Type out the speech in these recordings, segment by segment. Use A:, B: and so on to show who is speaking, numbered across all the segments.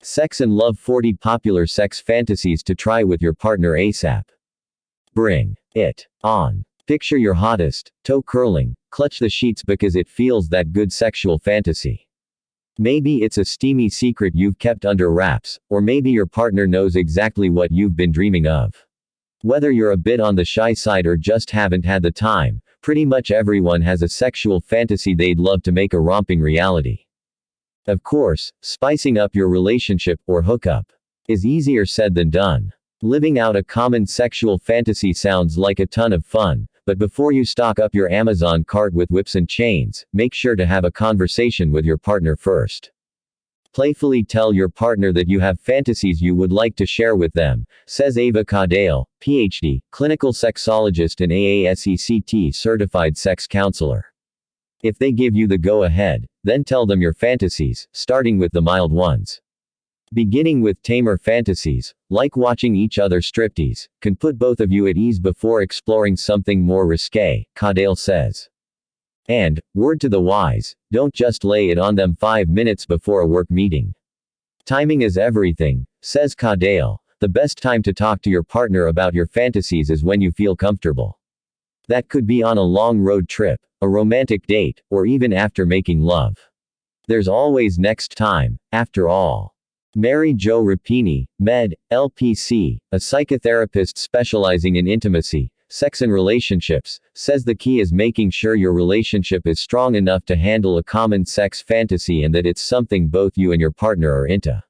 A: Sex and Love 40 Popular Sex Fantasies to Try with Your Partner ASAP. Bring it on. Picture your hottest, toe curling, clutch the sheets because it feels that good sexual fantasy. Maybe it's a steamy secret you've kept under wraps, or maybe your partner knows exactly what you've been dreaming of. Whether you're a bit on the shy side or just haven't had the time, pretty much everyone has a sexual fantasy they'd love to make a romping reality. Of course, spicing up your relationship, or hookup, is easier said than done. Living out a common sexual fantasy sounds like a ton of fun, but before you stock up your Amazon cart with whips and chains, make sure to have a conversation with your partner first. Playfully tell your partner that you have fantasies you would like to share with them, says Ava Caudale, PhD, clinical sexologist and AASECT certified sex counselor. If they give you the go-ahead, then tell them your fantasies, starting with the mild ones. Beginning with tamer fantasies, like watching each other striptease, can put both of you at ease before exploring something more risque, Caudale says. And, word to the wise, don't just lay it on them 5 minutes before a work meeting. Timing is everything, says Caudale. The best time to talk to your partner about your fantasies is when you feel comfortable. That could be on a long road trip, a romantic date, or even after making love. There's always next time, after all. Mary Jo Rapini, Med. LPC, a psychotherapist specializing in intimacy, sex and relationships, says the key is making sure your relationship is strong enough to handle a common sex fantasy and that it's something both you and your partner are into.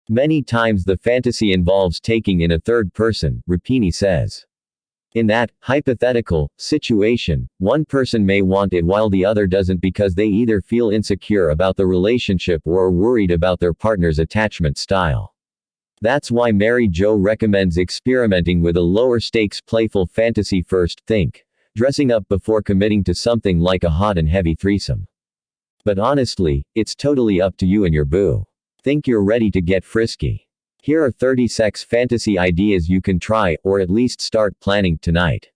A: Many times the fantasy involves taking in a third person, Rapini says. In that hypothetical situation, one person may want it while the other doesn't because they either feel insecure about the relationship or are worried about their partner's attachment style. That's why Mary Jo recommends experimenting with a lower stakes playful fantasy first. Think dressing up before committing to something like a hot and heavy threesome. But honestly, it's totally up to you and your boo. Think you're ready to get frisky? Here are 30 sex fantasy ideas you can try, or at least start planning tonight.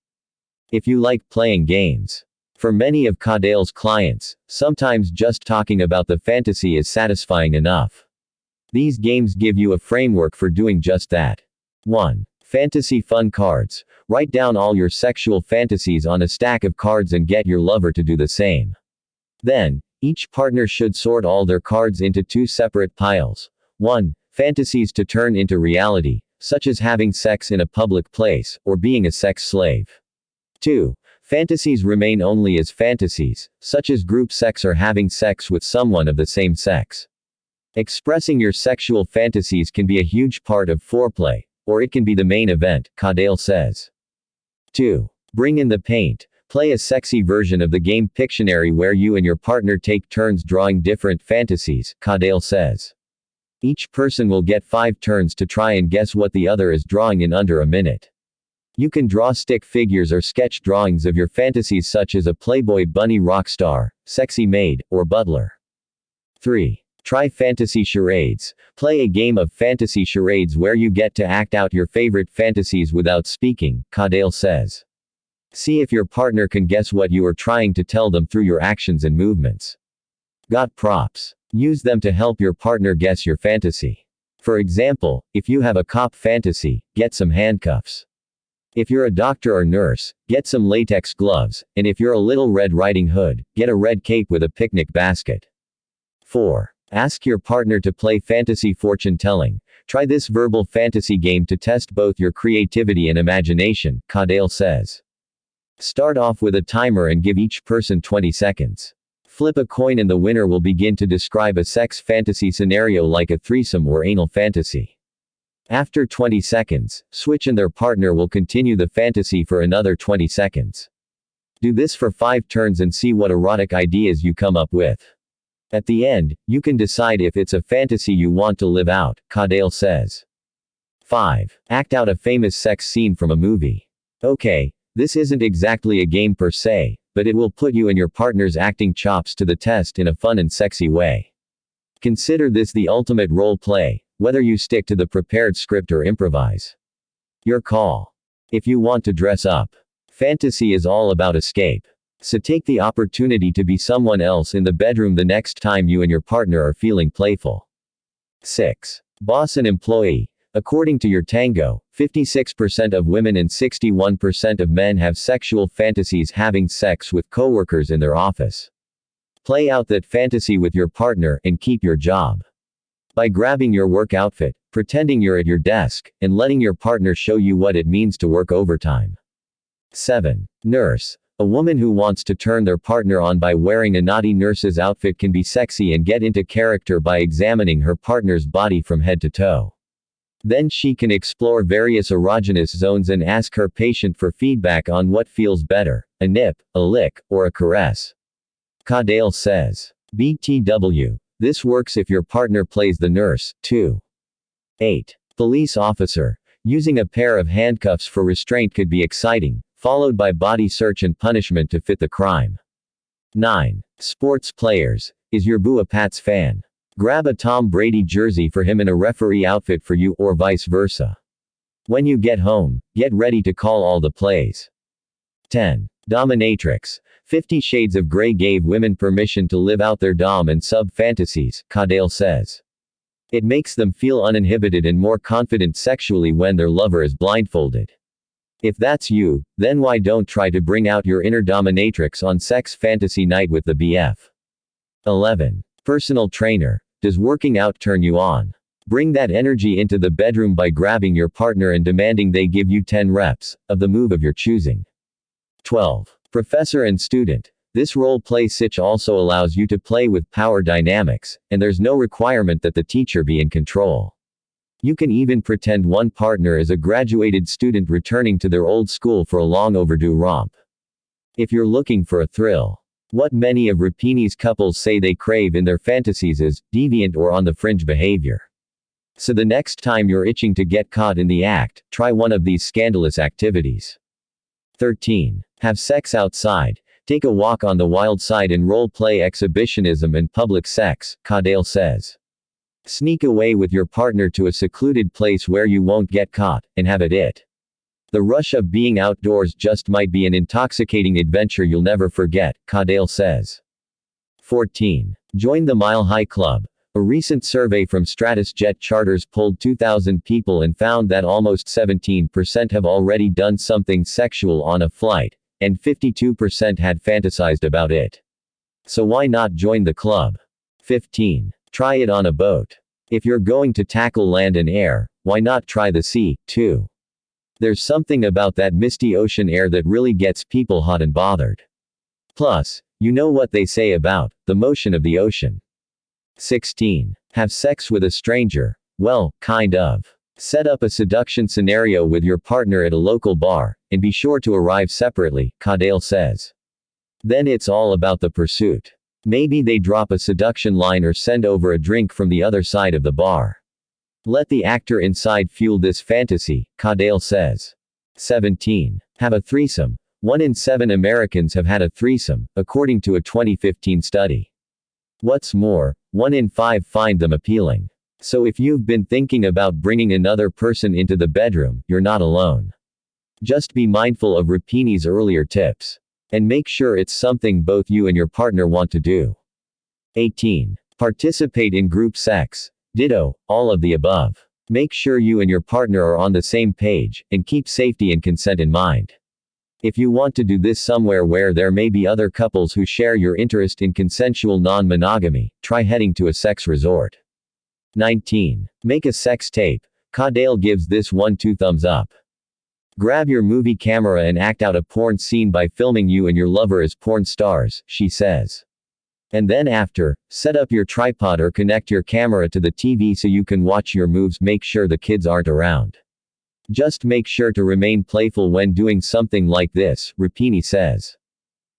A: If you like playing games. For many of Caudale's clients, sometimes just talking about the fantasy is satisfying enough. These games give you a framework for doing just that. 1. Fantasy fun cards. Write down all your sexual fantasies on a stack of cards and get your lover to do the same. Then, each partner should sort all their cards into 2 separate piles. 1. Fantasies to turn into reality, such as having sex in a public place, or being a sex slave. 2. Fantasies remain only as fantasies, such as group sex or having sex with someone of the same sex. Expressing your sexual fantasies can be a huge part of foreplay, or it can be the main event, Caudale says. 2. Bring in the paint. Play a sexy version of the game Pictionary where you and your partner take turns drawing different fantasies, Caudale says. Each person will get 5 turns to try and guess what the other is drawing in under a minute. You can draw stick figures or sketch drawings of your fantasies such as a Playboy bunny rock star, sexy maid, or butler. 3. Try fantasy charades. Play a game of fantasy charades where you get to act out your favorite fantasies without speaking, Caudale says. See if your partner can guess what you are trying to tell them through your actions and movements. Got props? Use them to help your partner guess your fantasy. For example, if you have a cop fantasy, get some handcuffs. If you're a doctor or nurse, get some latex gloves, and if you're a Little Red Riding Hood, get a red cape with a picnic basket. 4. Ask your partner to play fantasy fortune telling. Try this verbal fantasy game to test both your creativity and imagination, Caudale says. Start off with a timer and give each person 20 seconds. Flip a coin and the winner will begin to describe a sex fantasy scenario like a threesome or anal fantasy. After 20 seconds, switch and their partner will continue the fantasy for another 20 seconds. Do this for 5 turns and see what erotic ideas you come up with. At the end, you can decide if it's a fantasy you want to live out, Caudale says. 5. Act out a famous sex scene from a movie. Okay, this isn't exactly a game per se, but it will put you and your partner's acting chops to the test in a fun and sexy way. Consider this the ultimate role play, whether you stick to the prepared script or improvise. Your call. If you want to dress up. Fantasy is all about escape. So take the opportunity to be someone else in the bedroom the next time you and your partner are feeling playful. 6. Boss and employee. According to your Tango, 56% of women and 61% of men have sexual fantasies having sex with coworkers in their office. Play out that fantasy with your partner and keep your job. By grabbing your work outfit, pretending you're at your desk, and letting your partner show you what it means to work overtime. 7. Nurse. A woman who wants to turn their partner on by wearing a naughty nurse's outfit can be sexy and get into character by examining her partner's body from head to toe. Then she can explore various erogenous zones and ask her patient for feedback on what feels better, a nip, a lick, or a caress. Caudale says. BTW. This works if your partner plays the nurse, too. 8. Police officer. Using a pair of handcuffs for restraint could be exciting, followed by body search and punishment to fit the crime. 9. Sports players. Is your boo a Pats fan? Grab a Tom Brady jersey for him and a referee outfit for you, or vice versa. When you get home, get ready to call all the plays. 10. Dominatrix. 50 Shades of Grey gave women permission to live out their dom and sub fantasies, Caudale says. It makes them feel uninhibited and more confident sexually when their lover is blindfolded. If that's you, then why don't try to bring out your inner dominatrix on sex fantasy night with the BF? 11. Personal trainer. Does working out turn you on? Bring that energy into the bedroom by grabbing your partner and demanding they give you 10 reps of the move of your choosing. 12. Professor and student. This role-play sitch also allows you to play with power dynamics, and there's no requirement that the teacher be in control. You can even pretend one partner is a graduated student returning to their old school for a long overdue romp. If you're looking for a thrill, what many of Rapini's couples say they crave in their fantasies is deviant or on the fringe behavior. So the next time you're itching to get caught in the act, try one of these scandalous activities. 13. Have sex outside. Take a walk on the wild side and role-play exhibitionism and public sex, Caudale says. Sneak away with your partner to a secluded place where you won't get caught, and have at it. The rush of being outdoors just might be an intoxicating adventure you'll never forget, Caudale says. 14. Join the Mile High Club. A recent survey from Stratus Jet Charters polled 2,000 people and found that almost 17% have already done something sexual on a flight, and 52% had fantasized about it. So why not join the club? 15. Try it on a boat. If you're going to tackle land and air, why not try the sea, too? There's something about that misty ocean air that really gets people hot and bothered. Plus, you know what they say about the motion of the ocean. 16. Have sex with a stranger. Well, kind of. Set up a seduction scenario with your partner at a local bar, and be sure to arrive separately, Caudale says. Then it's all about the pursuit. Maybe they drop a seduction line or send over a drink from the other side of the bar. Let the actor inside fuel this fantasy, Caudale says. 17. Have a threesome. 1 in 7 Americans have had a threesome, according to a 2015 study. What's more, 1 in 5 find them appealing. So if you've been thinking about bringing another person into the bedroom, you're not alone. Just be mindful of Rapini's earlier tips. And make sure it's something both you and your partner want to do. 18. Participate in group sex. Ditto, all of the above. Make sure you and your partner are on the same page, and keep safety and consent in mind. If you want to do this somewhere where there may be other couples who share your interest in consensual non-monogamy, try heading to a sex resort. 19. Make a sex tape. Caudale gives this one 2 thumbs up. Grab your movie camera and act out a porn scene by filming you and your lover as porn stars, she says. And then after, set up your tripod or connect your camera to the TV so you can watch your moves. Make sure the kids aren't around. Just make sure to remain playful when doing something like this, Rapini says.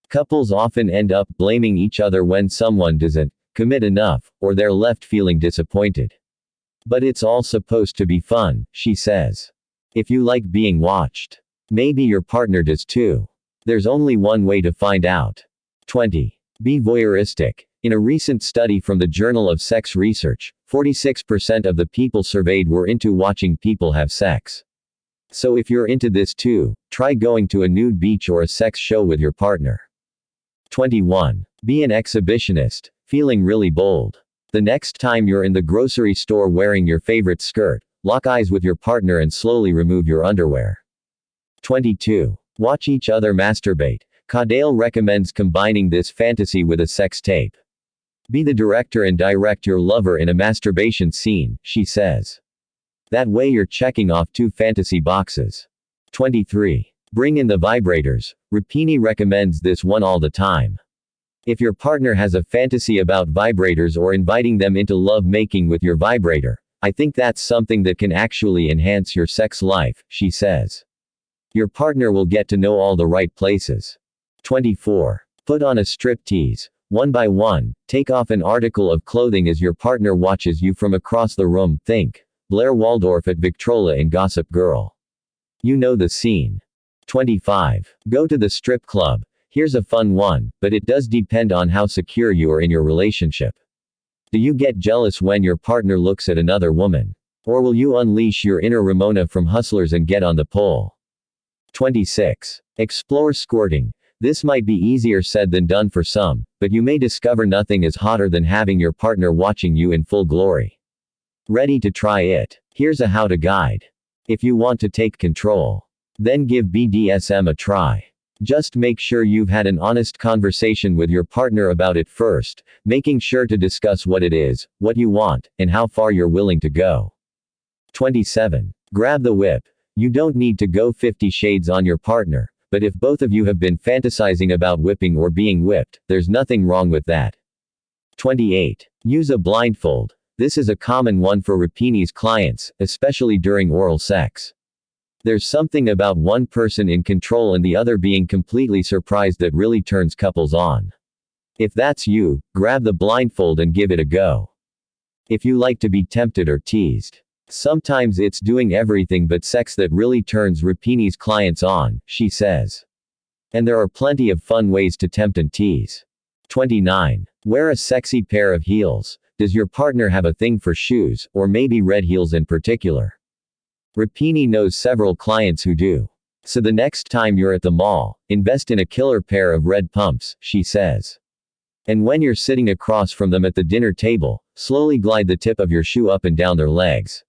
A: Couples often end up blaming each other when someone doesn't commit enough, or they're left feeling disappointed. But it's all supposed to be fun, she says. If you like being watched, maybe your partner does too. There's only one way to find out. 20. Be voyeuristic. In a recent study from the Journal of Sex Research, 46% of the people surveyed were into watching people have sex. So if you're into this too, try going to a nude beach or a sex show with your partner. 21. Be an exhibitionist. Feeling really bold. The next time you're in the grocery store wearing your favorite skirt, lock eyes with your partner and slowly remove your underwear. 22. Watch each other masturbate. Cadale recommends combining this fantasy with a sex tape. Be the director and direct your lover in a masturbation scene, she says. That way you're checking off 2 fantasy boxes. 23. Bring in the vibrators. Rapini recommends this one all the time. If your partner has a fantasy about vibrators or inviting them into love making with your vibrator, I think that's something that can actually enhance your sex life, she says. Your partner will get to know all the right places. 24. Put on a strip tease. One by one, take off an article of clothing as your partner watches you from across the room. Think Blair Waldorf at Victrola in Gossip Girl. You know the scene. 25. Go to the strip club. Here's a fun one, but it does depend on how secure you are in your relationship. Do you get jealous when your partner looks at another woman? Or will you unleash your inner Ramona from Hustlers and get on the pole? 26. Explore squirting. This might be easier said than done for some, but you may discover nothing is hotter than having your partner watching you in full glory. Ready to try it? Here's a how-to guide. If you want to take control, then give BDSM a try. Just make sure you've had an honest conversation with your partner about it first, making sure to discuss what it is, what you want, and how far you're willing to go. 27. Grab the whip. You don't need to go 50 shades on your partner, but if both of you have been fantasizing about whipping or being whipped, there's nothing wrong with that. 28. Use a blindfold. This is a common one for Rapini's clients, especially during oral sex. There's something about one person in control and the other being completely surprised that really turns couples on. If that's you, grab the blindfold and give it a go. If you like to be tempted or teased. Sometimes it's doing everything but sex that really turns Rapini's clients on, she says. And there are plenty of fun ways to tempt and tease. 29. Wear a sexy pair of heels. Does your partner have a thing for shoes, or maybe red heels in particular? Rapini knows several clients who do. So the next time you're at the mall, invest in a killer pair of red pumps, she says. And when you're sitting across from them at the dinner table, slowly glide the tip of your shoe up and down their legs.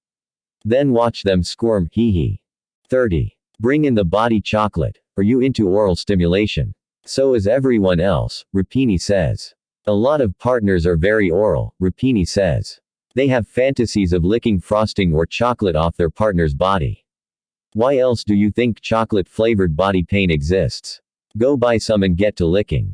A: Then watch them squirm, hee hee. 30. Bring in the body chocolate. Are you into oral stimulation? So is everyone else, Rapini says. A lot of partners are very oral, Rapini says. They have fantasies of licking frosting or chocolate off their partner's body. Why else do you think chocolate-flavored body paint exists? Go buy some and get to licking.